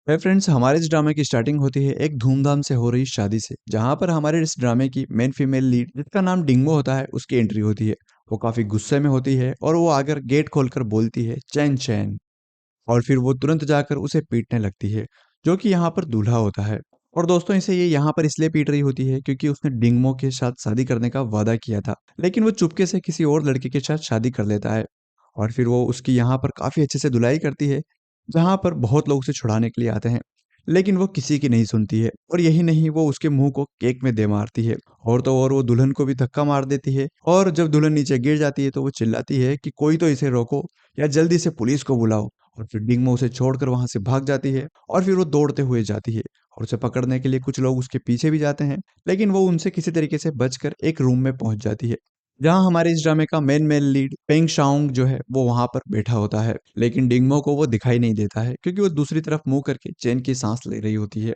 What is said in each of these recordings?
है फ्रेंड्स, हमारे इस ड्रामे की स्टार्टिंग होती है एक धूमधाम से हो रही शादी से, जहाँ पर हमारे इस ड्रामे की मेन फीमेल लीड जिसका नाम डिंगो होता है उसकी एंट्री होती है। वो काफी गुस्से में होती है और वो आकर गेट खोलकर बोलती है चैन चैन। और फिर वो तुरंत जाकर उसे पीटने लगती है, जो कि यहाँ पर दूल्हा होता है। और दोस्तों, इसे ये यहाँ पर इसलिए पीट रही होती है क्योंकि उसने डिंगमो के साथ शादी करने का वादा किया था, लेकिन वो चुपके से किसी और लड़के के साथ शादी कर लेता है। और फिर वो उसकी यहाँ पर काफी अच्छे से धुलाई करती है, जहाँ पर बहुत लोग उसे छुड़ाने के लिए आते हैं, लेकिन वो किसी की नहीं सुनती है। और यही नहीं, वो उसके मुंह को केक में दे मारती है। और तो और वो दुल्हन को भी धक्का मार देती है, और जब दुल्हन नीचे गिर जाती है तो वो चिल्लाती है कि कोई तो इसे रोको या जल्दी से पुलिस को बुलाओ। और फिर डिंगमो उसे छोड़कर वहां से भाग जाती है, और फिर वो दौड़ते हुए जाती है। और उसे पकड़ने के लिए कुछ लोग उसके पीछे भी जाते हैं, लेकिन वो उनसे किसी तरीके से बचकर एक रूम में पहुंच जाती है, जहाँ हमारे इस ड्रामे का मेन मेन लीड पेंग शाओंग जो है वो वहां पर बैठा होता है। लेकिन डिंगमो को वो दिखाई नहीं देता है, क्योंकि वो दूसरी तरफ मुंह करके चैन की सांस ले रही होती है।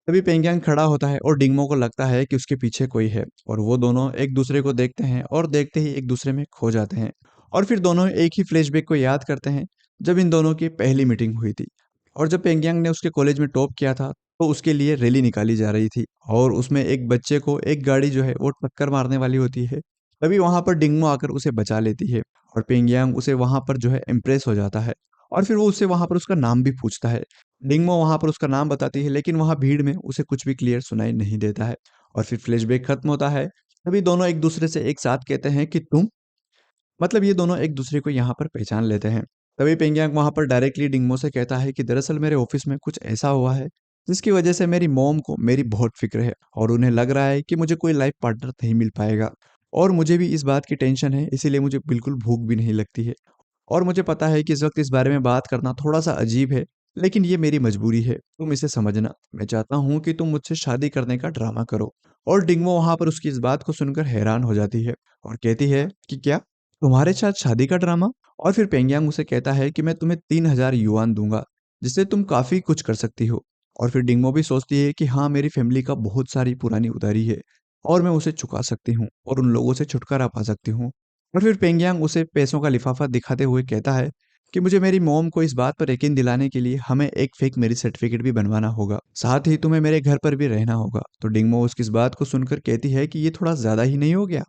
तभी पेंगियांग खड़ा होता है और डिंगमो को लगता है कि उसके पीछे कोई है, और वो दोनों एक दूसरे को देखते हैं और देखते ही एक दूसरे में खो जाते हैं। और फिर दोनों एक ही फ्लैशबैक को याद करते हैं, जब इन दोनों की पहली मीटिंग हुई थी। और जब पेंगियांग ने उसके कॉलेज में टॉप किया था, तो उसके लिए रैली निकाली जा रही थी, और उसमें एक बच्चे को एक गाड़ी जो है वो टक्कर मारने वाली होती है। तभी वहां पर डिंगमो आकर उसे बचा लेती है, और पेंगियांग उसे वहां पर जो है इम्प्रेस हो जाता है। और फिर वो उससे वहां पर उसका नाम भी पूछता है। डिंगमो वहां पर उसका नाम बताती है, लेकिन वहां भीड़ में उसे कुछ भी क्लियर सुनाई नहीं देता है। और फिर फ्लैशबैक खत्म होता है। तभी दोनों एक दूसरे से एक साथ कहते हैं कि तुम, मतलब ये दोनों एक दूसरे को यहाँ पर पहचान लेते हैं। तभी पेंगियांग वहां पर डायरेक्टली डिंगमो से कहता है कि दरअसल मेरे ऑफिस में कुछ ऐसा हुआ है, जिसकी वजह से मेरी मॉम को मेरी बहुत फिक्र है, और उन्हें लग रहा है कि मुझे कोई लाइफ पार्टनर नहीं मिल पाएगा। और मुझे भी इस बात की टेंशन है, इसीलिए मुझे बिल्कुल भूख भी नहीं लगती है। और मुझे पता है कि इस वक्त इस बारे में बात करना थोड़ा-सा अजीब है, लेकिन ये मेरी मजबूरी है, तुम इसे समझना। मैं चाहता हूँ कि तुम मुझसे शादी करने का ड्रामा करो। और डिंगो वहाँ पर उसकी इस बात को सुनकर हैरान हो जाती है, और कहती है कि क्या? तुम्हारे साथ शादी का ड्रामा? और फिर पेंगियांग उसे कहता है कि मैं तुम्हें 3000 युआन दूँगा, जिससे तुम काफ़ी कुछ कर सकती हो। और फिर डिंगो भी सोचती है कि हाँ, मेरी फैमिली का बहुत सारी पुरानी उधारी है, और मैं उसे चुका सकती हूँ, और उन लोगों से छुटकारा पा सकती हूँ। और फिर पेंगियांग उसे पैसों का लिफाफा दिखाते हुए कहता है कि मुझे मेरी मॉम को इस बात पर यकीन दिलाने के लिए हमें एक फेक मैरिज सर्टिफिकेट भी बनवाना होगा, साथ ही तुम्हें मेरे घर पर भी रहना होगा। तो डिंगमो उसकी इस बात को सुनकर कहती है कि ये थोड़ा ज्यादा ही नहीं हो गया?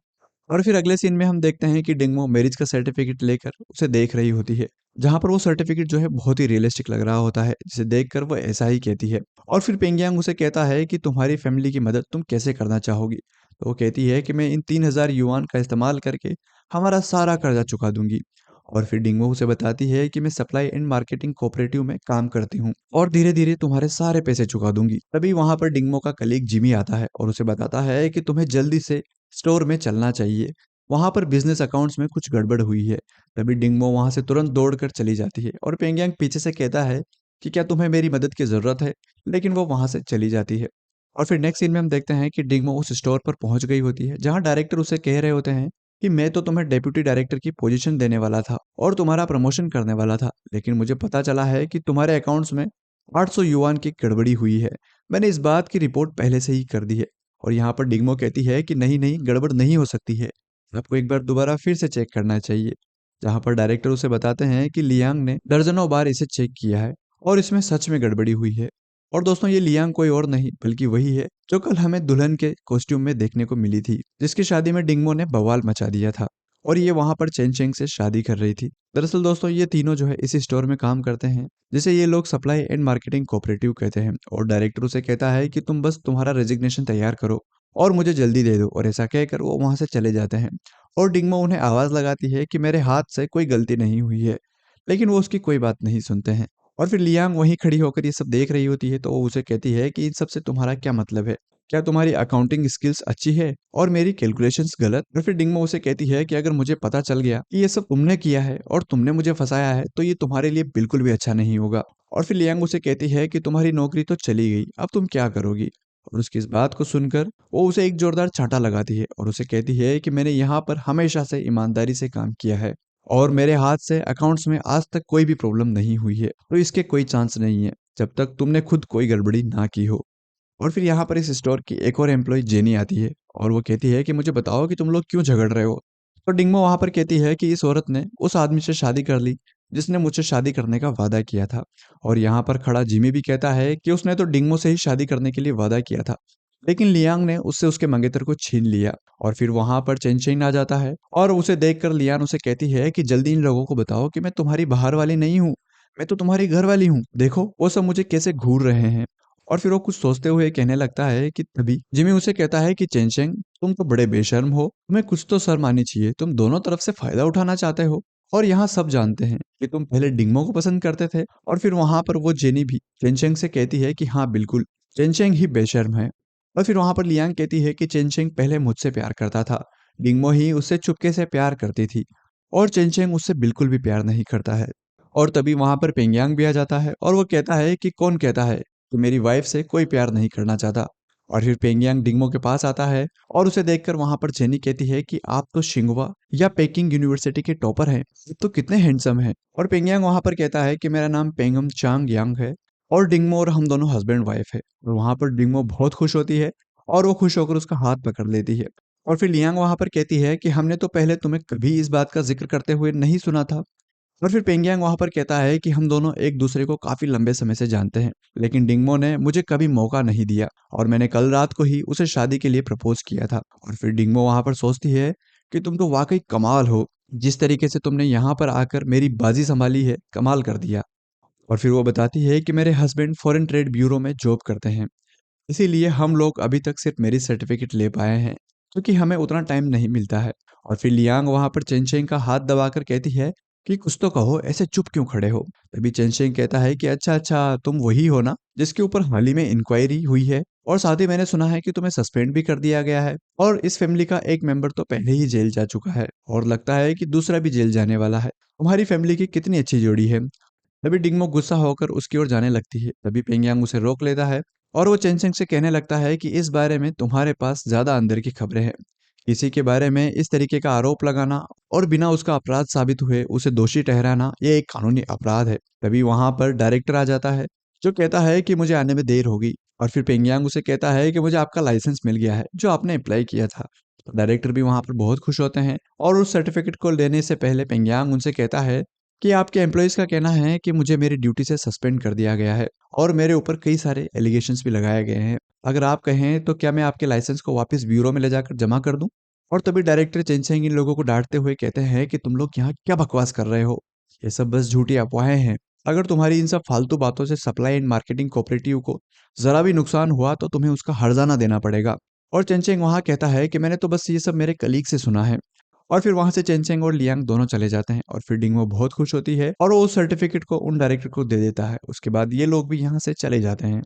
और फिर अगले सीन में हम देखते हैं कि डिंगमो मैरिज का सर्टिफिकेट लेकर उसे देख रही होती है, जहां पर वो सर्टिफिकेट जो है बहुत ही रियलिस्टिक लग रहा होता है, जिसे देखकर वो ऐसा ही कहती है। और फिर पेंगियांग उसे कहता है कि तुम्हारी फैमिली की मदद तुम कैसे करना चाहोगी? तो वो कहती है कि मैं इन 3000 युआन का इस्तेमाल करके हमारा सारा कर्जा चुका दूंगी। और फिर डिंगो उसे बताती है कि मैं सप्लाई एंड मार्केटिंग कोऑपरेटिव में काम करती हूँ, और धीरे धीरे तुम्हारे सारे पैसे चुका दूंगी। तभी वहां पर डिंगमो का कलीग जिमी आता है और उसे बताता है कि तुम्हें जल्दी से स्टोर में चलना चाहिए, वहां पर बिजनेस अकाउंट्स में कुछ गड़बड़ हुई है। तभी डिंगमो वहां से तुरंत दौड़कर चली जाती है, और पेंगियांग पीछे से कहता है कि क्या तुम्हें मेरी मदद की जरूरत है, लेकिन वो वहां से चली जाती है। और फिर नेक्स्ट सीन में हम देखते हैं कि डिंगमो उस स्टोर पर पहुंच गई होती है, जहां डायरेक्टर उसे कह रहे होते हैं कि मैं तो तुम्हें डेप्यूटी डायरेक्टर की पोजीशन देने वाला था और तुम्हारा प्रमोशन करने वाला था, लेकिन मुझे पता चला है कि तुम्हारे अकाउंट्स में 800 युआन की गड़बड़ी हुई है। मैंने इस बात की रिपोर्ट पहले से ही कर दी है। और यहाँ पर डिग्मो कहती है कि नहीं नहीं, गड़बड़ नहीं हो सकती है, आपको एक बार दोबारा फिर से चेक करना चाहिए। जहाँ पर डायरेक्टर उसे बताते हैं कि लियांग ने दर्जनों बार इसे चेक किया है, और इसमें सच में गड़बड़ी हुई है। और दोस्तों, ये लियांग कोई और नहीं बल्कि वही है जो कल हमें दुल्हन के कॉस्ट्यूम में देखने को मिली थी, जिसकी शादी में डिंगमो ने बवाल मचा दिया था, और ये वहां पर चेन चेंग से शादी कर रही थी। दरअसल दोस्तों, ये तीनों जो है इसी स्टोर में काम करते हैं, जिसे ये लोग सप्लाई एंड मार्केटिंग कोऑपरेटिव कहते हैं। और डायरेक्टर उसे कहता है कि तुम बस तुम्हारा रेजिग्नेशन तैयार करो और मुझे जल्दी दे दो, और ऐसा कहकर वो वहां से चले जाते हैं। और डिंगमो उन्हें आवाज लगाती है कि मेरे हाथ से कोई गलती नहीं हुई है, लेकिन वो उसकी कोई बात नहीं सुनते हैं। और फिर लियांग वहीं खड़ी होकर ये सब देख रही होती है, तो वो उसे कहती है कि इन सब से तुम्हारा क्या मतलब है? क्या तुम्हारी अकाउंटिंग स्किल्स अच्छी है और मेरी कैलकुलेशंस गलत? और फिर डिंगमो उसे कहती है कि अगर मुझे पता चल गया कि ये सब तुमने किया है और तुमने मुझे फंसाया है, तो ये तुम्हारे लिए बिल्कुल भी अच्छा नहीं होगा। और फिर लियांग उसे कहती है कि तुम्हारी नौकरी तो चली गई, अब तुम क्या करोगी? और उसकी इस बात को सुनकर वो उसे एक जोरदार चांटा लगाती है, और उसे कहती है कि मैंने यहाँ पर हमेशा से ईमानदारी से काम किया है, और मेरे हाथ से अकाउंट्स में आज तक कोई भी प्रॉब्लम नहीं हुई है, तो इसके कोई चांस नहीं है जब तक तुमने खुद कोई गड़बड़ी ना की हो। और फिर यहाँ पर इस स्टोर की एक और एम्प्लॉय जेनी आती है, और वो कहती है कि मुझे बताओ कि तुम लोग क्यों झगड़ रहे हो? तो डिंगमो वहां पर कहती है कि इस औरत ने उस आदमी से शादी कर ली जिसने मुझसे शादी करने का वादा किया था। और यहाँ पर खड़ा जिमी भी कहता है कि उसने तो डिंगमो से ही शादी करने के लिए वादा किया था, लेकिन लियांग ने उससे उसके मंगेतर को छीन लिया। और फिर वहां पर चेनचेन आ जाता है और उसे देखकर लियान उसे कहती है कि जल्दी इन लोगों को बताओ कि मैं तुम्हारी बाहर वाली नहीं हूँ, मैं तो तुम्हारी घर वाली हूँ, देखो वो सब मुझे कैसे घूर रहे हैं। और फिर वो कुछ सोचते हुए कहने लगता है कि तभी जिमी उसे कहता है कि चेनचेंग, तुम तो बड़े बेशर्म हो, तुम्हें कुछ तो शर्म आनी चाहिए, तुम दोनों तरफ से फायदा उठाना चाहते हो। और यहाँ सब जानते हैं कि तुम पहले डिंगमो को पसंद करते थे। और फिर वहां पर वो जेनी भी चेनचेंग से कहती है कि हाँ बिल्कुल, चेनचेंग ही बेशर्म है। और फिर वहां पर लियांग कहती है कि चेनचेंग पहले मुझसे प्यार करता था, डिंगमो ही उससे चुपके से प्यार करती थी, और चेनचेंग उससे बिल्कुल भी प्यार नहीं करता है। और तभी वहां पर पेंगयांग भी आ जाता है और वो कहता है कि कौन कहता है कि मेरी वाइफ से कोई प्यार नहीं करना चाहता। और फिर पेंगयांग डिंगमो के पास आता है और उसे देखकर वहां पर जेनी कहती है कि आप तो शिंगवा या पेकिंग यूनिवर्सिटी के टॉपर हैं, आप तो कितने हैंडसम हैं। और पेंगयांग वहां पर कहता है कि मेरा नाम पेंगम चांग यांग है और डिंगमो और हम दोनों हस्बैंड वाइफ है। और वहां पर डिंगमो बहुत खुश होती है और वो खुश होकर उसका हाथ पकड़ लेती है। और फिर लियांग वहां पर कहती है कि हमने तो पहले तुम्हें कभी इस बात का जिक्र करते हुए नहीं सुना था। और फिर पेंगियांग वहां पर कहता है कि हम दोनों एक दूसरे को काफी लंबे समय से जानते हैं, लेकिन डिंगमो ने मुझे कभी मौका नहीं दिया और मैंने कल रात को ही उसे शादी के लिए प्रपोज किया था। और फिर डिंगमो वहां पर सोचती है कि तुम तो वाकई कमाल हो, जिस तरीके से तुमने यहाँ पर आकर मेरी बाजी संभाली है, कमाल कर दिया। और फिर वो बताती है कि मेरे हस्बैंड फॉरेन ट्रेड ब्यूरो में जॉब करते हैं, इसीलिए हम लोग अभी तक सिर्फ मैरिज सर्टिफिकेट ले पाए हैं, क्योंकि हमें उतना टाइम नहीं मिलता है। और फिर लियांग वहां पर चेनचेंग का हाथ दबाकर कहती है कि कुछ तो कहो, ऐसे चुप क्यों खड़े हो। तभी चेनचेंग कहता है कि अच्छा अच्छा, तुम वही हो ना जिसके ऊपर हाल ही में इंक्वायरी हुई है, और साथ ही मैंने सुना है कि तुम्हें सस्पेंड भी कर दिया गया है, और इस फैमिली का एक मेंबर तो पहले ही जेल जा चुका है और लगता है कि दूसरा भी जेल जाने वाला है। तुम्हारी फैमिली की कितनी अच्छी जोड़ी है। तभी डिंगमो गुस्सा होकर उसकी ओर जाने लगती है, तभी पेंगियांग उसे रोक लेता है और वो चेनचेंग से कहने लगता है कि इस बारे में तुम्हारे पास ज्यादा अंदर की खबरें हैं। किसी के बारे में इस तरीके का आरोप लगाना और बिना उसका अपराध साबित हुए उसे दोषी ठहराना, ये एक कानूनी अपराध है। तभी वहां पर डायरेक्टर आ जाता है जो कहता है कि मुझे आने में देर होगी। और फिर पेंगियांग उसे कहता है कि मुझे आपका लाइसेंस मिल गया है जो आपने अप्लाई किया था। तो डायरेक्टर भी वहां पर बहुत खुश होते हैं और उस सर्टिफिकेट को लेने से पहले पेंगियांग उनसे कहता है कि आपके एम्प्लॉइज़ का कहना है कि मुझे मेरी ड्यूटी से सस्पेंड कर दिया गया है और मेरे ऊपर कई सारे एलिगेशंस भी लगाए गए हैं। अगर आप कहें तो क्या मैं आपके लाइसेंस को वापस ब्यूरो में ले जाकर जमा कर दूं? और तभी डायरेक्टर चेनचेंग इन लोगों को डांटते हुए कहते हैं कि तुम लोग यहाँ क्या बकवास कर रहे हो? ये सब बस झूठी अफवाहें हैं। अगर तुम्हारी इन सब फालतू बातों से सप्लाई एंड मार्केटिंग कोऑपरेटिव को जरा भी नुकसान हुआ तो तुम्हें उसका हर्जाना देना पड़ेगा। और चेनचेंग वहां कहता है कि मैंने तो बस ये सब मेरे कलीग से सुना है। और फिर वहां से चेनचेंग और लियांग दोनों चले जाते हैं और फिर डिंगो बहुत खुश होती है और वो उस सर्टिफिकेट को उन डायरेक्टर को दे देता है। उसके बाद ये लोग भी यहाँ से चले जाते हैं।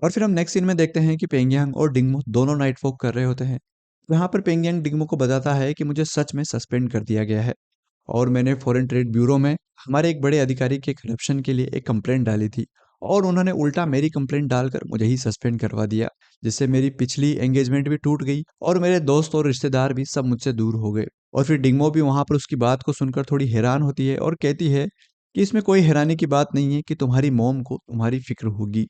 और फिर हम नेक्स्ट सीन में देखते हैं कि पेंगियांग और डिंगमो दोनों नाइट वॉक कर रहे होते हैं। यहाँ पर पेंगियांग डिंगमो को बताता है कि मुझे सच में सस्पेंड कर दिया गया है और मैंने फॉरेन ट्रेड ब्यूरो में हमारे एक बड़े अधिकारी के करप्शन के लिए एक कंप्लेंट डाली थी, और उन्होंने उल्टा मेरी कंप्लेंट डालकर मुझे ही सस्पेंड करवा दिया, जिससे मेरी पिछली एंगेजमेंट भी टूट गई और मेरे दोस्त और रिश्तेदार भी सब मुझसे दूर हो गए। और फिर डिंगमो भी वहां पर उसकी बात को सुनकर थोड़ी हैरान होती है और कहती है कि इसमें कोई हैरानी की बात नहीं है कि तुम्हारी मॉम को तुम्हारी फिक्र होगी,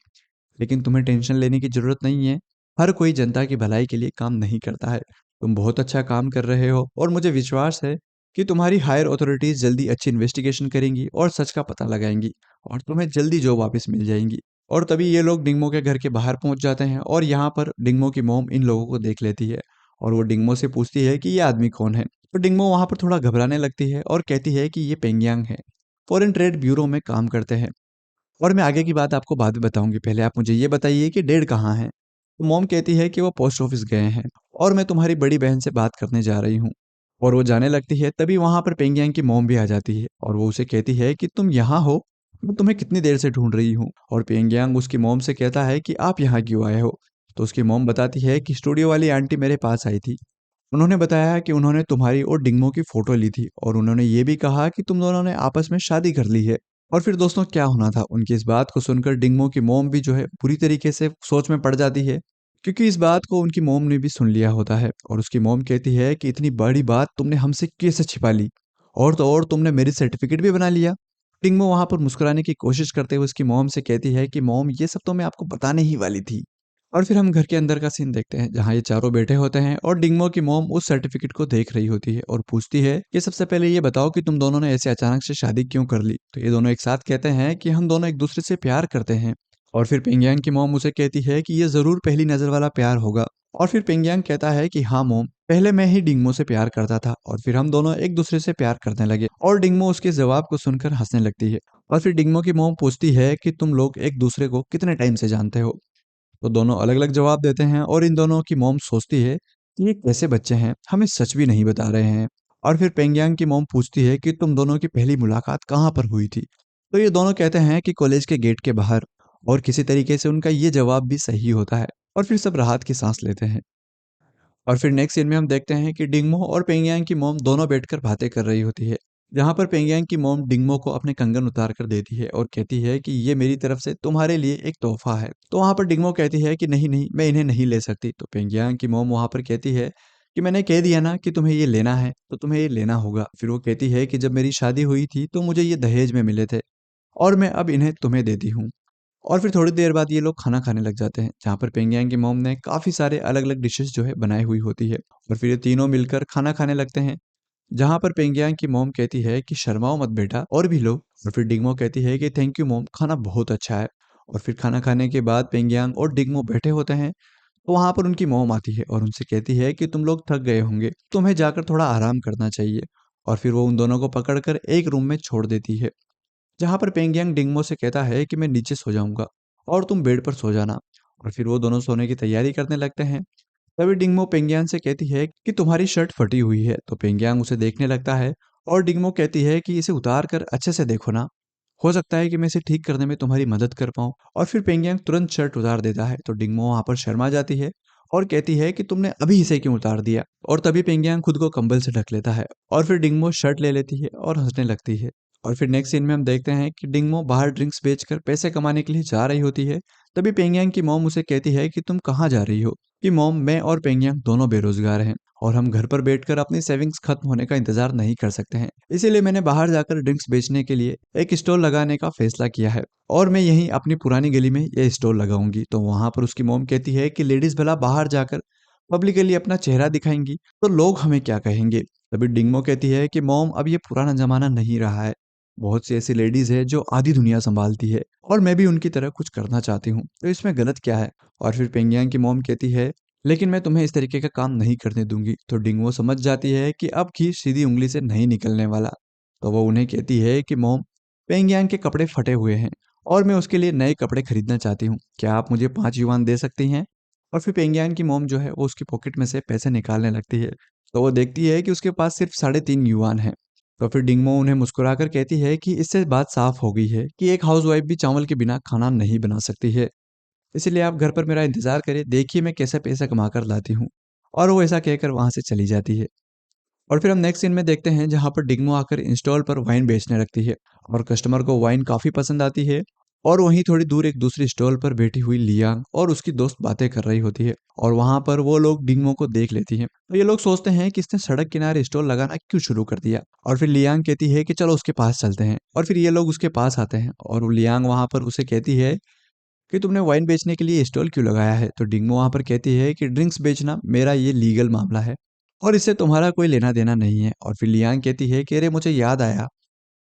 लेकिन तुम्हें टेंशन लेने की ज़रूरत नहीं है। हर कोई जनता की भलाई के लिए काम नहीं करता है। तुम बहुत अच्छा काम कर रहे हो और मुझे विश्वास है कि तुम्हारी हायर अथॉरिटीज़ जल्दी अच्छी इन्वेस्टिगेशन करेंगी और सच का पता लगाएंगी और तुम्हें जल्दी जॉब वापस मिल जाएंगी। और तभी ये लोग डिंगमो के घर के बाहर पहुंच जाते हैं और यहाँ पर डिंगमो की मोम इन लोगों को देख लेती है और वो डिंगमो से पूछती है कि ये आदमी कौन है। तो डिंगमो वहाँ पर थोड़ा घबराने लगती है और कहती है कि ये पेंगियांग है, फॉरेन ट्रेड ब्यूरो में काम करते हैं। और मैं आगे की बात आपको बाद में बताऊंगी, पहले आप मुझे ये बताइए कि डेड कहाँ है। तो मॉम कहती है कि वो पोस्ट ऑफिस गए हैं और मैं तुम्हारी बड़ी बहन से बात करने जा रही हूँ। और वो जाने लगती है, तभी वहां पर पेंगियांग की मॉम भी आ जाती है और वो उसे कहती है कि तुम यहाँ हो, मैं तुम्हें कितनी देर से ढूंढ रही हूँ। और पेंगियांग उसकी मॉम से कहता है कि आप यहाँ क्यों आए हो। तो उसकी मॉम बताती है कि स्टूडियो वाली आंटी मेरे पास आई थी, उन्होंने बताया कि उन्होंने तुम्हारी और डिंगमो की फोटो ली थी और उन्होंने ये भी कहा कि तुम दोनों ने आपस में शादी कर ली है। और फिर दोस्तों क्या होना था, उनकी इस बात को सुनकर डिंगमो की मोम भी जो है पूरी तरीके से सोच में पड़ जाती है, क्योंकि इस बात को उनकी मोम ने भी सुन लिया होता है। और उसकी मोम कहती है कि इतनी बड़ी बात तुमने हमसे कैसे छिपा ली, और तो और तुमने मेरी सर्टिफिकेट भी बना लिया। डिंगमो वहां पर मुस्कुराने की कोशिश करते हुए उसकी मोम से कहती है कि मोम, ये सब तो मैं आपको बताने ही वाली थी, और फिर हम घर के अंदर का सीन देखते हैं जहाँ ये चारों बैठे होते हैं और डिंगमो की मॉम उस सर्टिफिकेट को देख रही होती है और पूछती है कि सबसे पहले ये बताओ कि तुम दोनों ने ऐसे अचानक से शादी क्यों कर ली। तो ये दोनों एक साथ कहते हैं कि हम दोनों एक दूसरे से प्यार करते हैं। और फिर पेंगियांग की मॉम उसे कहती है कि ये जरूर पहली नजर वाला प्यार होगा। और फिर पेंगियांग कहता है कि हाँ मॉम, पहले मैं ही डिंगमो से प्यार करता था और फिर हम दोनों एक दूसरे से प्यार करने लगे। और डिंगमो उसके जवाब को सुनकर हंसने लगती है। और फिर डिंगमो की मॉम पूछती है कि तुम लोग एक दूसरे को कितने टाइम से जानते हो। तो दोनों अलग-अलग जवाब देते हैं और इन दोनों की मॉम सोचती है कि ये कैसे बच्चे हैं, हमें सच भी नहीं बता रहे हैं। और फिर पेंगियांग की मॉम पूछती है कि तुम दोनों की पहली मुलाकात कहाँ पर हुई थी? तो ये दोनों कहते हैं कि कॉलेज के गेट के बाहर। और किसी तरीके से उनका ये जवाब भी सही होता है और फिर सब राहत की सांस लेते हैं। और फिर नेक्स्ट सीन में हम देखते हैं कि डिंगमो और पेंगियांग की मॉम दोनों बैठकर बातें कर रही होती है। जहाँ पर पेंगियांग की मॉम डिंगमो को अपने कंगन उतार कर देती है और कहती है कि ये मेरी तरफ से तुम्हारे लिए एक तोहफा है। तो वहाँ पर डिंगमो कहती है कि नहीं नहीं, मैं इन्हें नहीं ले सकती। तो पेंगियांग की मॉम वहाँ पर कहती है कि मैंने कह दिया ना कि तुम्हें ये लेना है तो तुम्हें ये लेना होगा। फिर वो कहती है कि जब मेरी शादी हुई थी तो मुझे ये दहेज में मिले थे और मैं अब इन्हें तुम्हें देती हूँ। और फिर थोड़ी देर बाद ये लोग खाना खाने लग जाते हैं, जहाँ पर पेंगियांग की मॉम ने काफ़ी सारे अलग-अलग डिशेज़ जो है बनाई हुई होती है। और फिर ये तीनों मिलकर खाना खाने लगते हैं, जहाँ पर पेंगियांग की मॉम कहती है कि शर्माओ मत बेटा, और भी लो। और फिर डिंगमो कहती है कि थैंक यू मॉम, खाना बहुत अच्छा है। और फिर खाना खाने के बाद पेंगियांग और डिंगमो बैठे होते हैं, तो वहाँ पर उनकी मॉम आती है और उनसे कहती है कि तुम लोग थक गए होंगे, तुम्हें जाकर थोड़ा आराम करना चाहिए। और फिर वो उन दोनों को पकड़कर एक रूम में छोड़ देती है, जहाँ पर पेंगियांग डिंगमो से कहता है कि मैं नीचे सो जाऊँगा और तुम बेड पर सो जाना। और फिर वो दोनों सोने की तैयारी करने लगते हैं। तभी डिंगमो पेंगियांग से कहती है कि तुम्हारी शर्ट फटी हुई है। तो पेंगियांग उसे देखने लगता है और डिंगमो कहती है कि इसे उतार कर अच्छे से देखो ना, हो सकता है कि मैं इसे ठीक करने में तुम्हारी मदद कर पाऊँ। और फिर पेंगियांग तुरंत शर्ट उतार देता है। तो डिंगमो वहाँ पर शर्मा जाती है और कहती है कि तुमने अभी इसे क्यों उतार दिया। और तभी पेंगियांग खुद को कंबल से ढक लेता है और फिर डिंगमो शर्ट ले लेती है और हंसने लगती है। और फिर नेक्स्ट सीन में हम देखते हैं कि डिंगमो बाहर ड्रिंक्स बेचकर पैसे कमाने के लिए जा रही होती है। तभी पेंगियांग की मॉम उसे कहती है कि तुम कहाँ जा रही हो। कि मॉम, मैं और पेंगियांग दोनों बेरोजगार हैं और हम घर पर बैठकर अपनी सेविंग्स खत्म होने का इंतजार नहीं कर सकते हैं, इसीलिए मैंने बाहर जाकर ड्रिंक्स बेचने के लिए एक स्टॉल लगाने का फैसला किया है और मैं यहीं अपनी पुरानी गली में ये स्टॉल लगाऊंगी। तो वहां पर उसकी मॉम कहती है कि लेडीज भला बाहर जाकर पब्लिकली अपना चेहरा दिखाएंगी तो लोग हमें क्या कहेंगे। तभी डिंगमो कहती है कि मॉम, अब ये पुराना जमाना नहीं रहा है, बहुत सी ऐसी लेडीज है जो आधी दुनिया संभालती है और मैं भी उनकी तरह कुछ करना चाहती हूँ, तो इसमें गलत क्या है। और फिर पेंगियांग की मॉम कहती है लेकिन मैं तुम्हें इस तरीके का काम नहीं करने दूंगी। तो डिंगो समझ जाती है कि अब घी सीधी उंगली से नहीं निकलने वाला। तो वो उन्हें कहती है कि मॉम, पेंगियांग के कपड़े फटे हुए हैं और मैं उसके लिए नए कपड़े खरीदना चाहती हूँ, क्या आप मुझे 5 युआन दे सकती हैं। और फिर पेंगियांग की मॉम जो है वो उसकी पॉकेट में से पैसे निकालने लगती है। तो वो देखती है कि उसके पास सिर्फ 3.5 युआन है। तो फिर डिंगमो उन्हें मुस्कुराकर कहती है कि इससे बात साफ हो गई है कि एक हाउसवाइफ भी चावल के बिना खाना नहीं बना सकती है, इसीलिए आप घर पर मेरा इंतज़ार करिए, देखिए मैं कैसे पैसा कमा कर लाती हूँ। और वो ऐसा कहकर वहाँ से चली जाती है। और फिर हम नेक्स्ट सीन में देखते हैं जहाँ पर डिग्मो आकर इंस्टॉल पर वाइन बेचने लगती है और कस्टमर को वाइन काफ़ी पसंद आती है। और वहीं थोड़ी दूर एक दूसरी स्टॉल पर बैठी हुई लियांग और उसकी दोस्त बातें कर रही होती है और वहाँ पर वो लोग डिग्मो को देख लेती हैं। तो ये लोग सोचते हैं कि इसने सड़क किनारे स्टॉल लगाना क्यों शुरू कर दिया। और फिर लियांग कहती है कि चलो उसके पास चलते हैं और फिर ये लोग उसके पास आते हैं और वो लियांग वहाँ पर उसे कहती है कि तुमने वाइन बेचने के लिए स्टॉल क्यों लगाया है। तो डिंगो वहां पर कहती है कि ड्रिंक्स बेचना मेरा ये लीगल मामला है और इससे तुम्हारा कोई लेना देना नहीं है। और फिर लियांग कहती है कि अरे मुझे याद आया,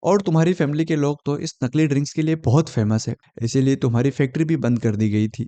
और तुम्हारी फैमिली के लोग तो इस नकली ड्रिंक्स के लिए बहुत फेमस है, इसीलिए तुम्हारी फैक्ट्री भी बंद कर दी गई थी।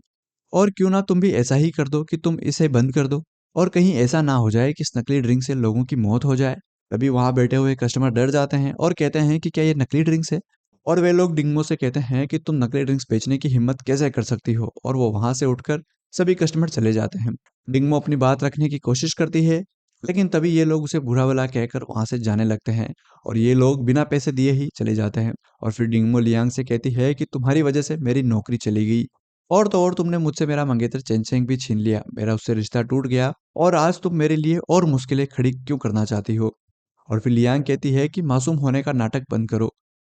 और क्यों ना तुम भी ऐसा ही कर दो कि तुम इसे बंद कर दो और कहीं ऐसा ना हो जाए कि इस नकली ड्रिंक से लोगों की मौत हो जाए। तभी वहां बैठे हुए कस्टमर डर जाते हैं और कहते हैं कि क्या ये नकली ड्रिंक्स है। और वे लोग डिंगमो से कहते हैं कि तुम नकली ड्रिंक्स बेचने की हिम्मत कैसे कर सकती हो। और वो वहां से उठकर सभी कस्टमर चले जाते हैं। डिंगमो अपनी बात रखने की कोशिश करती है, लेकिन तभी ये लोग उसे बुरा भला कहकर वहां से जाने लगते हैं और ये लोग बिना पैसे दिए ही चले जाते हैं। और फिर डिंगमो लियांग से कहती है कि तुम्हारी वजह से मेरी नौकरी चली गई, और तो और तुमने मुझसे मेरा मंगेतर चेनचेंग भी छीन लिया, मेरा उससे रिश्ता टूट गया और आज तुम मेरे लिए और मुश्किलें खड़ी क्यों करना चाहती हो। और फिर लियांग कहती है कि मासूम होने का नाटक बंद करो,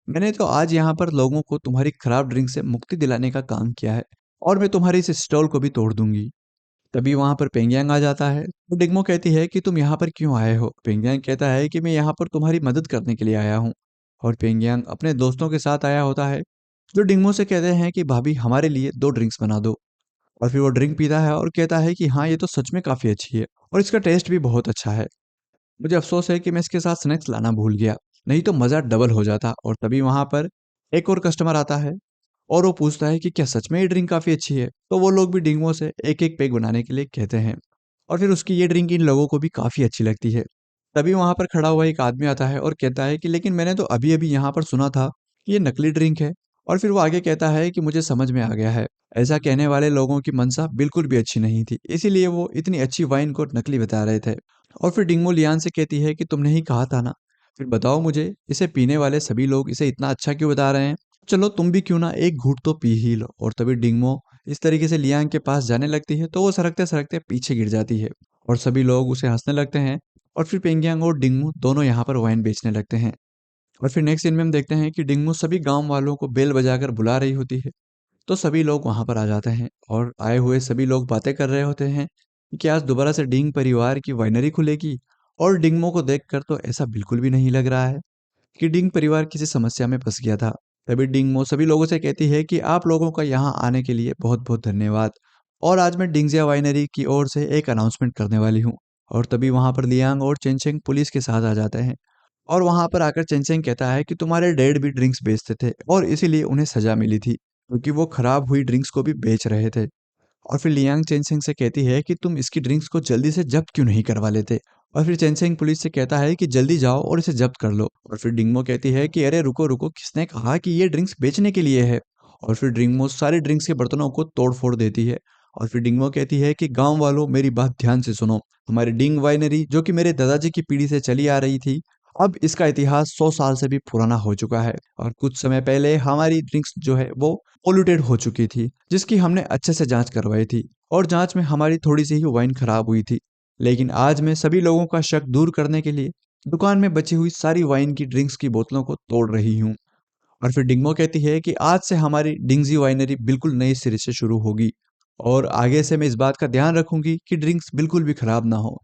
मैंने तो आज यहाँ पर लोगों को तुम्हारी खराब ड्रिंक से मुक्ति दिलाने का काम किया है और मैं तुम्हारी इस स्टॉल को भी तोड़ दूंगी। तभी वहां पर पेंगियांग आ जाता है। तो डिग्मो कहती है कि तुम यहाँ पर क्यों आए हो। पेंगियांग कहता है कि मैं यहाँ पर तुम्हारी मदद करने के लिए आया हूँ। और पेंगियांग अपने दोस्तों के साथ आया होता है, जो डिग्मो से कहते हैं कि भाभी हमारे लिए 2 ड्रिंक्स बना दो। और फिर वो ड्रिंक पीता है और कहता है कि हाँ, ये तो सच में काफ़ी अच्छी है और इसका टेस्ट भी बहुत अच्छा है। मुझे अफ़सोस है कि मैं इसके साथ स्नैक्स लाना भूल गया, नहीं तो मज़ा डबल हो जाता। और तभी वहाँ पर एक और कस्टमर आता है और वो पूछता है कि क्या सच में ये ड्रिंक काफ़ी अच्छी है? तो वो लोग भी डिंगो से एक-एक पेग बनाने के लिए कहते हैं और फिर उसकी ये ड्रिंक इन लोगों को भी काफ़ी अच्छी लगती है। तभी वहाँ पर खड़ा हुआ एक आदमी आता है और कहता है कि लेकिन मैंने तो अभी-अभी यहाँ पर सुना था कि ये नकली ड्रिंक है। और फिर वो आगे कहता है कि मुझे समझ में आ गया है। ऐसा कहने वाले लोगों की मंशा बिल्कुल भी अच्छी नहीं थी, इसीलिए वो इतनी अच्छी वाइन को नकली बता रहे थे। और फिर डिंगो लियान से कहती है कि तुमने ही कहा था ना, फिर बताओ मुझे इसे पीने वाले सभी लोग इसे इतना अच्छा क्यों बता रहे हैं? चलो तुम भी क्यों ना एक घूँट तो पी ही लो। और तभी डिंगो इस तरीके से लियांग के पास जाने लगती है तो वो सरकते-सरकते पीछे गिर जाती है और सभी लोग उसे हँसने लगते हैं। और फिर पेंगियांग और डिंगो दोनों यहाँ पर वाइन बेचने लगते हैं। और फिर नेक्स्ट सीन में हम देखते हैं कि डिंगो सभी गाँव वालों को बेल बजाकर बुला रही होती है। तो सभी लोग वहाँ पर आ जाते हैं और आए हुए सभी लोग बातें कर रहे होते हैं कि आज दोबारा से डिंग परिवार की वाइनरी खुलेगी। और डिंगमो को देखकर तो ऐसा बिल्कुल भी नहीं लग रहा है कि डिंग परिवार किसी समस्या में फंस गया था। तभी डिंगमो सभी लोगों से कहती है कि आप लोगों का यहाँ आने के लिए बहुत-बहुत धन्यवाद और आज मैं डिंगजिया वाइनरी की ओर से एक अनाउंसमेंट करने वाली हूँ। और तभी वहाँ पर लियांग और चेंचेंग पुलिस के साथ आ जाते हैं और वहाँ पर आकर चेंचेंग कहता है कि तुम्हारे डैड भी ड्रिंक्स बेचते थे और इसीलिए उन्हें सजा मिली थी क्योंकि वो खराब हुई ड्रिंक्स को भी बेच रहे थे। और फिर लियांग चेनसेंग से कहती है कि तुम इसकी ड्रिंक्स को जल्दी से जब्त क्यों नहीं करवा लेते। और फिर चेनसेंग पुलिस से कहता है कि जल्दी जाओ और इसे जब्त कर लो। और फिर डिंगमो कहती है कि अरे रुको रुको, किसने कहा कि ये ड्रिंक्स बेचने के लिए है। और फिर डिंगमो सारे ड्रिंक्स के बर्तनों को तोड़ फोड़ देती है। और फिर डिंगमो कहती है कि गांव वालों मेरी बात ध्यान से सुनो, हमारी डिंग वाइनरी जो कि मेरे दादाजी की पीढ़ी से चली आ रही थी, अब इसका इतिहास 100 साल से भी पुराना हो चुका है और कुछ समय पहले हमारी ड्रिंक्स जो है वो पोल्यूटेड हो चुकी थी, जिसकी हमने अच्छे से जांच करवाई थी और जांच में हमारी थोड़ी सी ही वाइन खराब हुई थी। लेकिन आज मैं सभी लोगों का शक दूर करने के लिए दुकान में बची हुई सारी वाइन की ड्रिंक्स की बोतलों को तोड़ रही हूँ। और फिर डिंगमो कहती है कि आज से हमारी डिंगजी वाइनरी बिल्कुल नए सिरे से शुरू होगी और आगे से मैं इस बात का ध्यान रखूंगी कि ड्रिंक्स बिल्कुल भी खराब ना हो।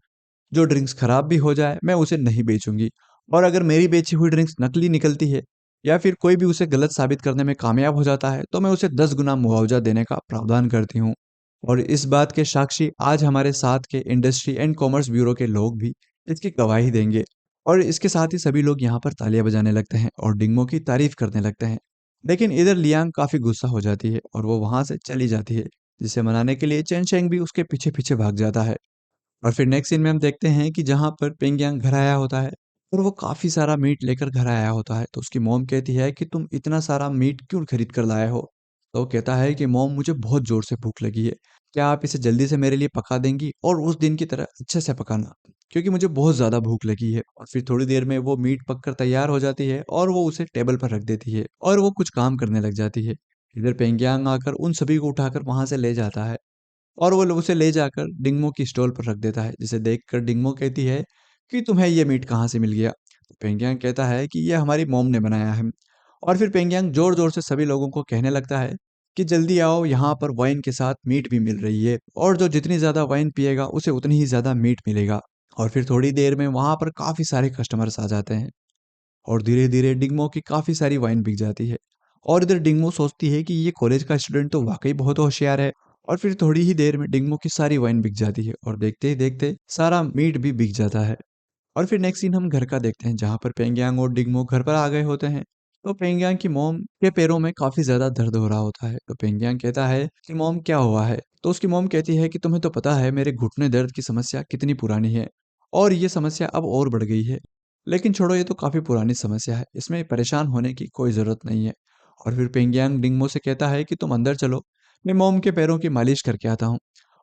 जो ड्रिंक्स खराब भी हो जाए मैं उसे नहीं बेचूंगी और अगर मेरी बेची हुई ड्रिंक्स नकली निकलती है या फिर कोई भी उसे गलत साबित करने में कामयाब हो जाता है तो मैं उसे 10 गुना मुआवजा देने का प्रावधान करती हूँ। और इस बात के साक्षी आज हमारे साथ के इंडस्ट्री एंड कॉमर्स ब्यूरो के लोग भी इसकी गवाही देंगे। और इसके साथ ही सभी लोग यहाँ पर तालियां बजाने लगते हैं और डिंगमो की तारीफ करने लगते हैं। लेकिन इधर लियांग काफी गुस्सा हो जाती है और वो वहां से चली जाती है, जिसे मनाने के लिए चेन शेंग भी उसके पीछे पीछे भाग जाता है। और फिर नेक्स्ट सीन में हम देखते हैं कि जहाँ पर पेंगियांग घर आया होता है और वो काफ़ी सारा मीट लेकर घर आया होता है। तो उसकी मॉम कहती है कि तुम इतना सारा मीट क्यों खरीद कर लाए हो? तो वो कहता है कि मॉम मुझे बहुत ज़ोर से भूख लगी है। क्या आप इसे जल्दी से मेरे लिए पका देंगी और उस दिन की तरह अच्छे से पकाना, क्योंकि मुझे बहुत ज़्यादा भूख लगी है। और फिर थोड़ी देर में वो मीट पककर तैयार हो जाती है और वो उसे टेबल पर रख देती है और वो कुछ काम करने लग जाती है। इधर पेंगियांग आकर उन सभी को उठाकर वहाँ से ले जाता है और वो लोग उसे ले जाकर डिंगमो की स्टॉल पर रख देता है, जिसे देखकर डिंगमो कहती है कि तुम्हें ये मीट कहाँ से मिल गया? तो पेंगियांग कहता है कि ये हमारी मॉम ने बनाया है। और फिर पेंगियांग जोर जोर से सभी लोगों को कहने लगता है कि जल्दी आओ, यहाँ पर वाइन के साथ मीट भी मिल रही है और जो जितनी ज्यादा वाइन पिएगा उसे उतनी ही ज्यादा मीट मिलेगा। और फिर थोड़ी देर में वहां पर काफी सारे कस्टमर्स आ जाते हैं और धीरे धीरे डिंगमो की काफी सारी वाइन बिक जाती है। और इधर डिंगमो सोचती है कि ये कॉलेज का स्टूडेंट तो वाकई बहुत होशियार है। और फिर थोड़ी ही देर में डिंगमो की सारी वाइन बिक जाती है और देखते ही देखते सारा मीट भी बिक जाता है। और फिर नेक्स्ट सीन हम घर का देखते हैं जहाँ पर पेंगियांग और डिंगमो घर पर आ गए होते हैं। तो पेंगियांग की मॉम के पैरों में काफी ज्यादा दर्द हो रहा होता है। तो पेंगियांग कहता है कि मॉम क्या हुआ है? तो उसकी मॉम कहती है कि तुम्हें तो पता है मेरे घुटने दर्द की समस्या कितनी पुरानी है और ये समस्या अब और बढ़ गई है। लेकिन छोड़ो, ये तो काफी पुरानी समस्या है, इसमें परेशान होने की कोई जरूरत नहीं है। और फिर पेंगियांग डिंगमो से कहता है कि तुम अंदर चलो, मैं मॉम के पैरों की मालिश करके आता हूँ।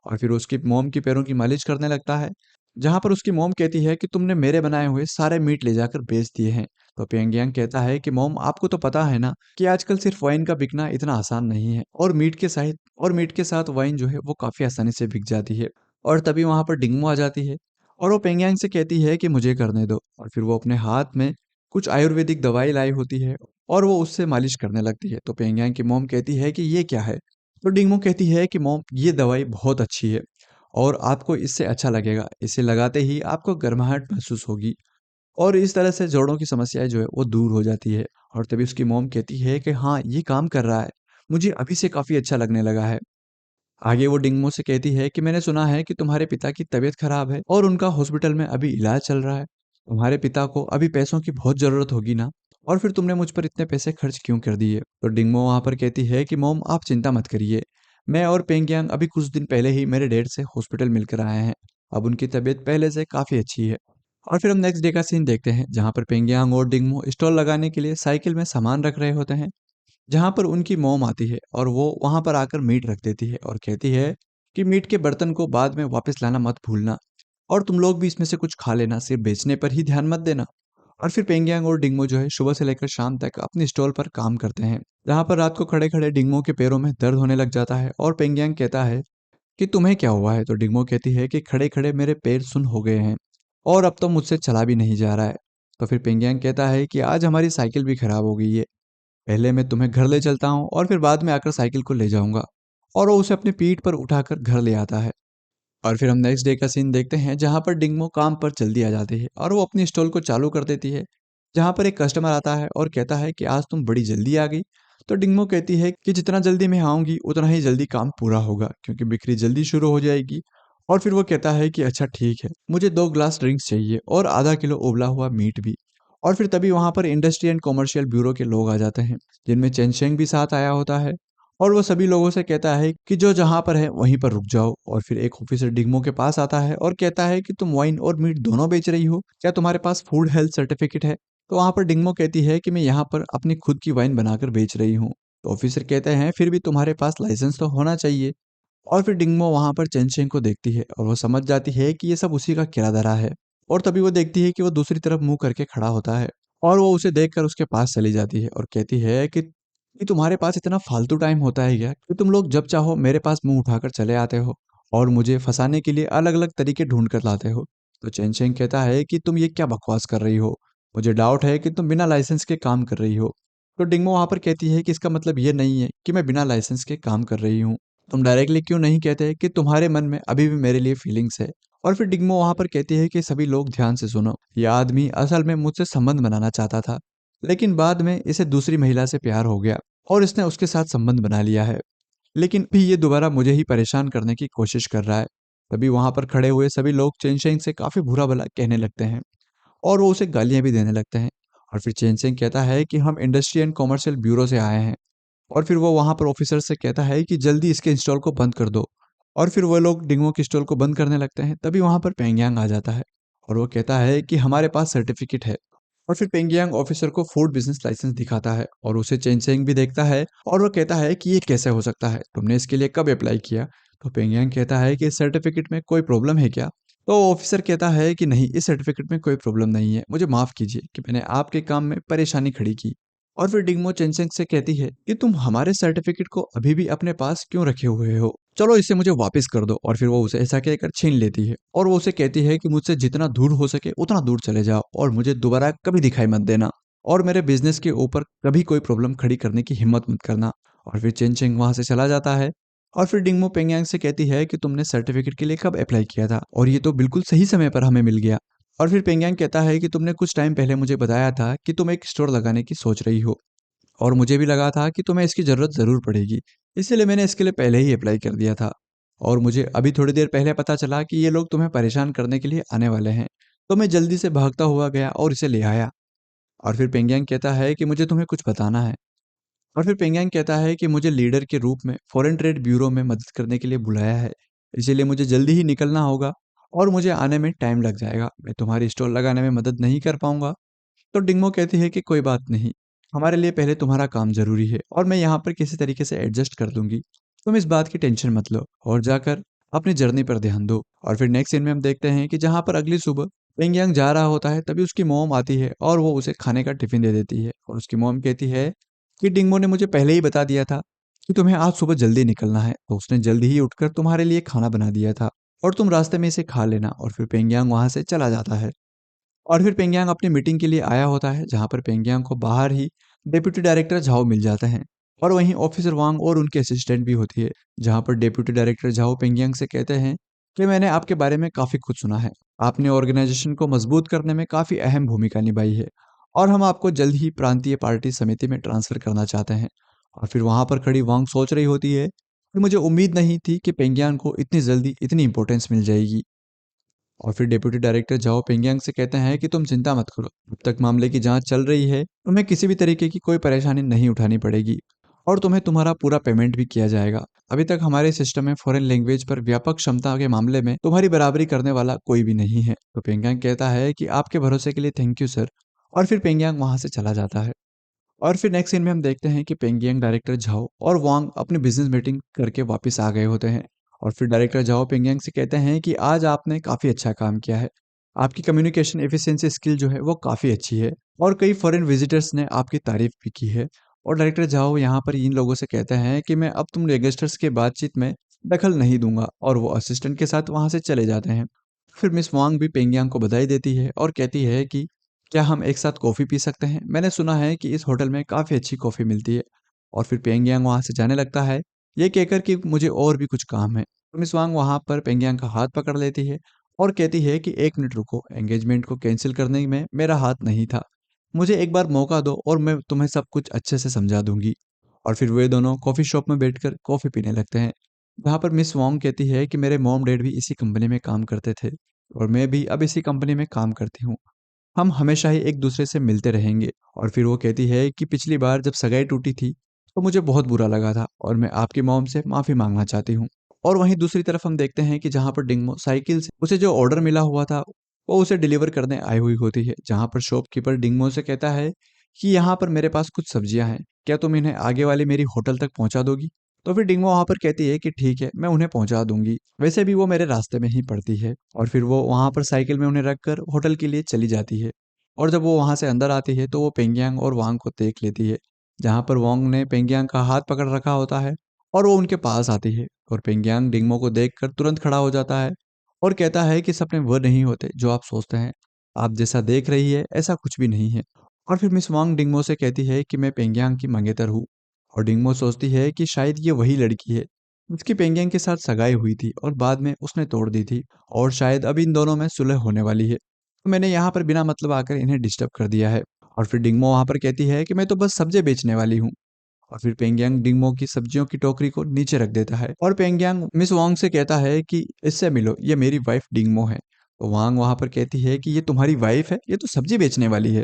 और फिर उसकी मॉम की पैरों की मालिश करने लगता है, जहाँ पर उसकी मॉम कहती है कि तुमने मेरे बनाए हुए सारे मीट ले जाकर बेच दिए हैं। तो पेंगियांग कहता है कि मॉम आपको तो पता है ना कि आजकल सिर्फ वाइन का बिकना इतना आसान नहीं है और मीट के साथ वाइन जो है वो काफी आसानी से बिक जाती है। और तभी वहां पर डिंगमो आ जाती है और वो पेंगियांग से कहती है कि मुझे करने दो। और फिर वो अपने हाथ में कुछ आयुर्वेदिक दवाई लाई होती है और वो उससे मालिश करने लगती है। तो पेंगियांग की मॉम कहती है कि ये क्या है? तो डिंगमो कहती है कि मॉम ये दवाई बहुत अच्छी है और आपको इससे अच्छा लगेगा, इसे लगाते ही आपको गर्माहट महसूस होगी और इस तरह से जोड़ों की समस्याएं जो है वो दूर हो जाती है। और तभी उसकी मॉम कहती है कि हाँ, ये काम कर रहा है, मुझे अभी से काफी अच्छा लगने लगा है। आगे वो डिंगमो से कहती है कि मैंने सुना है कि तुम्हारे पिता की तबीयत खराब है और उनका हॉस्पिटल में अभी इलाज चल रहा है। तुम्हारे पिता को अभी पैसों की बहुत ज़रूरत होगी ना? और फिर तुमने मुझ पर इतने पैसे खर्च क्यों कर दिए? तो डिंगमो वहाँ पर कहती है कि मॉम आप चिंता मत करिए। मैं और पेंगियांग अभी कुछ दिन पहले ही मेरे डैड से हॉस्पिटल मिलकर आए हैं। अब उनकी तबीयत पहले से काफ़ी अच्छी है। और फिर हम नेक्स्ट डे का सीन देखते हैं जहाँ पर पेंगियांग और डिंगमो स्टॉल लगाने के लिए साइकिल में सामान रख रहे होते हैं। जहाँ पर उनकी मॉम आती है और वो वहाँ पर आकर मीट रख देती है और कहती है कि मीट के बर्तन को बाद में वापस लाना मत भूलना और तुम लोग भी इसमें से कुछ खा लेना, सिर्फ बेचने पर ही ध्यान मत देना। और फिर पेंगियांग और डिंगमो जो है सुबह से लेकर शाम तक अपनी स्टॉल पर काम करते हैं, जहाँ पर रात को खड़े खड़े डिंगमो के पैरों में दर्द होने लग जाता है और पेंगियांग कहता है कि तुम्हें क्या हुआ है? तो डिंगमो कहती है कि खड़े खड़े मेरे पैर सुन हो गए हैं और अब तो मुझसे चला भी नहीं जा रहा है। तो फिर पेंगियांग कहता है कि आज हमारी साइकिल भी खराब हो गई है, पहले मैं तुम्हें घर ले चलता हूँ और फिर बाद में आकर साइकिल को ले जाऊंगा। और वो उसे अपनी पीठ पर उठाकर घर ले आता है। और फिर हम नेक्स्ट डे का सीन देखते हैं जहाँ पर डिंगमो काम पर जल्दी आ जाती है और वो अपनी स्टॉल को चालू कर देती है, जहाँ पर एक कस्टमर आता है और कहता है कि आज तुम बड़ी जल्दी आ गई। तो डिंगमो कहती है कि जितना जल्दी मैं आऊँगी उतना ही जल्दी काम पूरा होगा, क्योंकि बिक्री जल्दी शुरू हो जाएगी। और फिर वो कहता है कि अच्छा ठीक है, मुझे 2 ग्लास ड्रिंक्स चाहिए और आधा किलो उबला हुआ मीट भी। और फिर तभी वहाँ पर इंडस्ट्री एंड कॉमर्शियल ब्यूरो के लोग आ जाते हैं, जिनमें चेन भी साथ आया होता है। और वो सभी लोगों से कहता है कि जो जहाँ पर है वहीं पर रुक जाओ। और फिर एक ऑफिसर डिग्मो के पास आता है और कहता है कि तुम वाइन और मीट दोनों बेच रही हो, क्या तुम्हारे पास फूड हेल्थ सर्टिफिकेट है? तो वहाँ पर डिग्मो कहती है कि मैं यहाँ पर अपनी खुद की वाइन बनाकर बेच रही हूँ। तो ऑफिसर कहते हैं फिर भी तुम्हारे पास लाइसेंस तो होना चाहिए। और फिर डिंगमो वहाँ पर चेनचेंग को देखती है और वो समझ जाती है कि ये सब उसी का किरादरा है। और तभी वो देखती है कि वो दूसरी तरफ मुंह करके खड़ा होता है और वो उसे देखकर उसके पास चली जाती है और कहती है कि तुम्हारे पास इतना फालतू टाइम होता है क्या कि तुम लोग जब चाहो मेरे पास मुंह उठाकर चले आते हो और मुझे फंसाने के लिए अलग अलग तरीके ढूंढ कर लाते हो। तो चेनचेंग कहता है कि तुम ये क्या बकवास कर रही हो, मुझे डाउट है कि तुम बिना लाइसेंस के काम कर रही हो। तो डिंगमो वहां पर कहती है कि इसका मतलब ये नहीं है कि मैं बिना लाइसेंस के काम कर रही हूँ, तुम डायरेक्टली क्यों नहीं कहते कि तुम्हारे मन में अभी भी मेरे लिए फीलिंग्स है? और फिर डिग्मो वहां पर कहती है कि सभी लोग ध्यान से सुनो, यह आदमी असल में मुझसे संबंध बनाना चाहता था, लेकिन बाद में इसे दूसरी महिला से प्यार हो गया और इसने उसके साथ संबंध बना लिया है, लेकिन भी ये दोबारा मुझे ही परेशान करने की कोशिश कर रहा है। तभी वहां पर खड़े हुए सभी लोग चेनशेंग से काफी बुरा भला कहने लगते हैं और वो उसे गालियां भी देने लगते हैं। और फिर चेनशेंग कहता है कि हम इंडस्ट्री एंड कॉमर्शियल ब्यूरो से आए हैं। और फिर वो वहाँ पर ऑफिसर से कहता है कि जल्दी इसके इंस्टॉल को बंद कर दो। और फिर वो लोग डिंगो के इंस्टॉल को बंद करने लगते हैं। तभी वहाँ पर पेंगियांग आ जाता है और वो कहता है कि हमारे पास सर्टिफिकेट है। और फिर पेंगियांग ऑफिसर को फूड बिजनेस लाइसेंस दिखाता है और उसे चेनचेंग भी देखता है और वो कहता है कि ये कैसे हो सकता है, तुमने इसके लिए कब अप्लाई किया? तो पेंगियांग कहता है कि इस सर्टिफिकेट में कोई प्रॉब्लम है क्या? तो ऑफिसर कहता है कि नहीं, इस सर्टिफिकेट में कोई प्रॉब्लम नहीं है, मुझे माफ कीजिए कि मैंने आपके काम में परेशानी खड़ी की। और फिर डिंगमो चेनचेंग से कहती है कि तुम हमारे सर्टिफिकेट को अभी भी अपने पास क्यों रखे हुए हो, चलो इसे मुझे वापस कर दो। और फिर वो उसे ऐसा कहकर छीन लेती है और वो उसे कहती है कि मुझसे जितना दूर हो सके उतना दूर चले जाओ और मुझे दोबारा कभी दिखाई मत देना और मेरे बिजनेस के ऊपर कभी कोई प्रॉब्लम खड़ी करने की हिम्मत मत करना। और फिर चेनचेंग वहां से चला जाता है। और फिर डिंगमो पेंगयांग से कहती है कि तुमने सर्टिफिकेट के लिए कब अप्लाई किया था और ये तो बिल्कुल सही समय पर हमें मिल गया। और फिर पेंगयांग कहता है कि तुमने कुछ टाइम पहले मुझे बताया था कि तुम एक स्टोर लगाने की सोच रही हो और मुझे भी लगा था कि तुम्हें इसकी ज़रूरत ज़रूर पड़ेगी, इसलिए मैंने इसके लिए पहले ही अप्लाई कर दिया था। और मुझे अभी थोड़ी देर पहले पता चला कि ये लोग तुम्हें परेशान करने के लिए आने वाले हैं, तो मैं जल्दी से भागता हुआ गया और इसे ले आया। और फिर पेंगियांग कहता है कि मुझे तुम्हें कुछ बताना है। और फिर पेंगियांग कहता है कि मुझे लीडर के रूप में फॉरेन ट्रेड ब्यूरो में मदद करने के लिए बुलाया है, इसीलिए मुझे जल्दी ही निकलना होगा और मुझे आने में टाइम लग जाएगा, मैं तुम्हारी स्टॉल लगाने में मदद नहीं कर पाऊंगा। तो डिंगमो कहती है कि कोई बात नहीं, हमारे लिए पहले तुम्हारा काम ज़रूरी है और मैं यहाँ पर किसी तरीके से एडजस्ट कर दूंगी। तुम इस बात की टेंशन मत लो और जाकर अपनी जर्नी पर ध्यान दो। और फिर नेक्स्ट सीन में हम देखते हैं कि जहाँ पर अगली सुबह पेंगियांग जा रहा होता है, तभी उसकी मॉम आती है और वो उसे खाने का टिफिन दे देती है और उसकी मॉम कहती है कि डिंगमो ने मुझे पहले ही बता दिया था कि तुम्हें आज सुबह जल्दी निकलना है, तो उसने जल्दी ही उठकर तुम्हारे लिए खाना बना दिया था और तुम रास्ते में इसे खा लेना। और फिर पेंगियांग वहां से चला जाता है। और फिर पेंगियांग अपनी मीटिंग के लिए आया होता है, जहाँ पर पेंगियांग को बाहर ही डेप्यूटी डायरेक्टर झाओ मिल जाते हैं और वहीं ऑफिसर वांग और उनके असिस्टेंट भी होती है। जहाँ पर डेप्यूटी डायरेक्टर झाओ पेंगियांग से कहते हैं कि मैंने आपके बारे में काफ़ी कुछ सुना है, आपने ऑर्गेनाइजेशन को मजबूत करने में काफ़ी अहम भूमिका निभाई है और हम आपको जल्द ही प्रांतीय पार्टी समिति में ट्रांसफ़र करना चाहते हैं। और फिर वहाँ पर खड़ी वांग सोच रही होती है फिर मुझे उम्मीद नहीं थी कि पेंगियांग को इतनी जल्दी इतनी इंपॉर्टेंस मिल जाएगी। और फिर डिप्टी डायरेक्टर जाओ पेंगियांग से कहते हैं कि तुम चिंता मत करो, जब तक मामले की जांच चल रही है तुम्हें किसी भी तरीके की कोई परेशानी नहीं उठानी पड़ेगी और तुम्हें तुम्हारा पूरा पेमेंट भी किया जाएगा। अभी तक हमारे सिस्टम में फॉरेन लैंग्वेज पर व्यापक क्षमता के मामले में तुम्हारी बराबरी करने वाला कोई भी नहीं है। तो पेंगियांग कहता है कि आपके भरोसे के लिए थैंक यू सर। और फिर पेंगियांग वहां से चला जाता है। और फिर नेक्स्ट सीन में हम देखते हैं कि पेंगियांग डायरेक्टर झाओ और वांग अपनी बिजनेस मीटिंग करके वापस आ गए होते हैं। और फिर डायरेक्टर झाओ पेंगियांग से कहते हैं कि आज आपने काफ़ी अच्छा काम किया है। आपकी कम्युनिकेशन एफिशिएंसी स्किल जो है वो काफ़ी अच्छी है और कई फॉरेन विजिटर्स ने आपकी तारीफ भी की है। और डायरेक्टर झाओ यहाँ पर इन लोगों से कहते हैं कि मैं अब तुम यंगस्टर्स के बातचीत में दखल नहीं दूंगा और वो असिस्टेंट के साथ वहाँ से चले जाते हैं। फिर मिस वांग भी पेंगियांग को बधाई देती है और कहती है कि क्या हम एक साथ कॉफ़ी पी सकते हैं? मैंने सुना है कि इस होटल में काफ़ी अच्छी कॉफ़ी मिलती है। और फिर पेंगियांग वहाँ से जाने लगता है, ये कहकर कि मुझे और भी कुछ काम है। तो मिस वांग वहाँ पर पेंगियांग का हाथ पकड़ लेती है और कहती है कि एक मिनट रुको, एंगेजमेंट को कैंसिल करने में मेरा हाथ नहीं था। मुझे एक बार मौका दो और मैं तुम्हें सब कुछ अच्छे से समझा दूंगी। और फिर वे दोनों कॉफ़ी शॉप में बैठकर कॉफ़ी पीने लगते हैं। जहाँ पर मिस वांग कहती है कि मेरे मॉम डैड भी इसी कंपनी में काम करते थे और मैं भी अब इसी कंपनी में काम करती हूँ। हम हमेशा ही एक दूसरे से मिलते रहेंगे। और फिर वो कहती है कि पिछली बार जब सगाई टूटी थी तो मुझे बहुत बुरा लगा था और मैं आपकी मॉम से माफ़ी मांगना चाहती हूँ। और वहीं दूसरी तरफ हम देखते हैं कि जहाँ पर डिंगमो साइकिल से उसे जो ऑर्डर मिला हुआ था वो उसे डिलीवर करने आई हुई होती है। जहाँ पर शॉपकीपर डिंगमो से कहता है कि यहाँ पर मेरे पास कुछ सब्जियां हैं, क्या तुम इन्हें आगे वाली मेरी होटल तक पहुँचा दोगी? तो फिर डिंगमो वहाँ पर कहती है कि ठीक है, मैं उन्हें पहुँचा दूंगी, वैसे भी वो मेरे रास्ते में ही पड़ती है। और फिर वो वहाँ पर साइकिल में उन्हें रखकर होटल के लिए चली जाती है। और जब वो वहाँ से अंदर आती है तो वो पेंगियांग और वांग को देख लेती है। जहाँ पर वांग ने पेंगियांग का हाथ पकड़ रखा होता है और वो उनके पास आती है और पेंगियांग डिंगमो को देखकर तुरंत खड़ा हो जाता है और कहता है कि सपने वो नहीं होते जो आप सोचते हैं। आप जैसा देख रही है ऐसा कुछ भी नहीं है। और फिर मिस वांग डिंगमो से कहती है कि मैं पेंगियांग की मंगेतर हूँ। और डिंगमो सोचती है कि शायद ये वही लड़की है जिसकी पेंगियांग के साथ सगाई हुई थी और बाद में उसने तोड़ दी थी और शायद अब इन दोनों में सुलह होने वाली है। तो मैंने यहाँ पर बिना मतलब आकर इन्हें डिस्टर्ब कर दिया है। और फिर डिंगमो वहाँ पर कहती है कि मैं तो बस सब्जी बेचने वाली हूँ। और फिर पेंगियांग डिंगमो की सब्जियों की टोकरी को नीचे रख देता है और पेंगियांग मिस वांग से कहता है कि इससे मिलो, ये मेरी वाइफ डिंगमो है। तो वांग वहाँ पर कहती है कि ये तुम्हारी वाइफ है, ये तो सब्जी बेचने वाली है।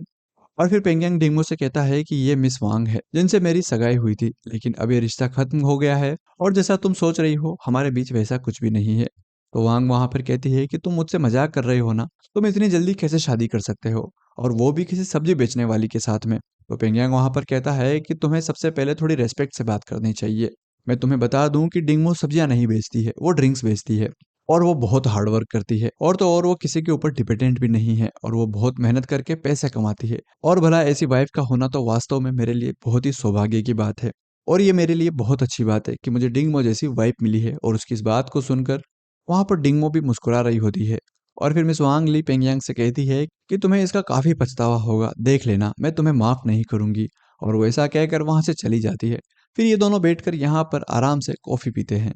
और फिर पेंगियांग डिंगमो से कहता है कि ये मिस वांग है जिनसे मेरी सगाई हुई थी, लेकिन अब ये रिश्ता खत्म हो गया है और जैसा तुम सोच रही हो हमारे बीच वैसा कुछ भी नहीं है। तो वांग वहां पर कहती है कि तुम मुझसे मजाक कर रहे हो ना, तुम इतनी जल्दी कैसे शादी कर सकते हो और वो भी किसी सब्जी बेचने वाली के साथ में। तो पेंगियांग वहां पर कहता है कि तुम्हें सबसे पहले थोड़ी रेस्पेक्ट से बात करनी चाहिए। मैं तुम्हें बता दूं कि डिंगमो सब्जियां नहीं बेचती है, वो ड्रिंक्स बेचती है और वो बहुत हार्ड वर्क करती है और तो और वो किसी के ऊपर डिपेंडेंट भी नहीं है और वो बहुत मेहनत करके पैसे कमाती है। और भला ऐसी वाइफ का होना तो वास्तव में मेरे लिए बहुत ही सौभाग्य की बात है। और ये मेरे लिए बहुत अच्छी बात है कि मुझे डिंगमो जैसी वाइफ मिली है। और उसकी इस बात को सुनकर वहां पर डिंगमो भी मुस्कुरा रही होती है। और फिर मिस वांग ली पेंगियांग से कहती है कि तुम्हें इसका काफी पछतावा होगा, देख लेना मैं तुम्हें माफ नहीं करूंगी। और वो ऐसा कहकर वहां से चली जाती है। फिर ये दोनों बैठकर यहाँ पर आराम से कॉफी पीते हैं।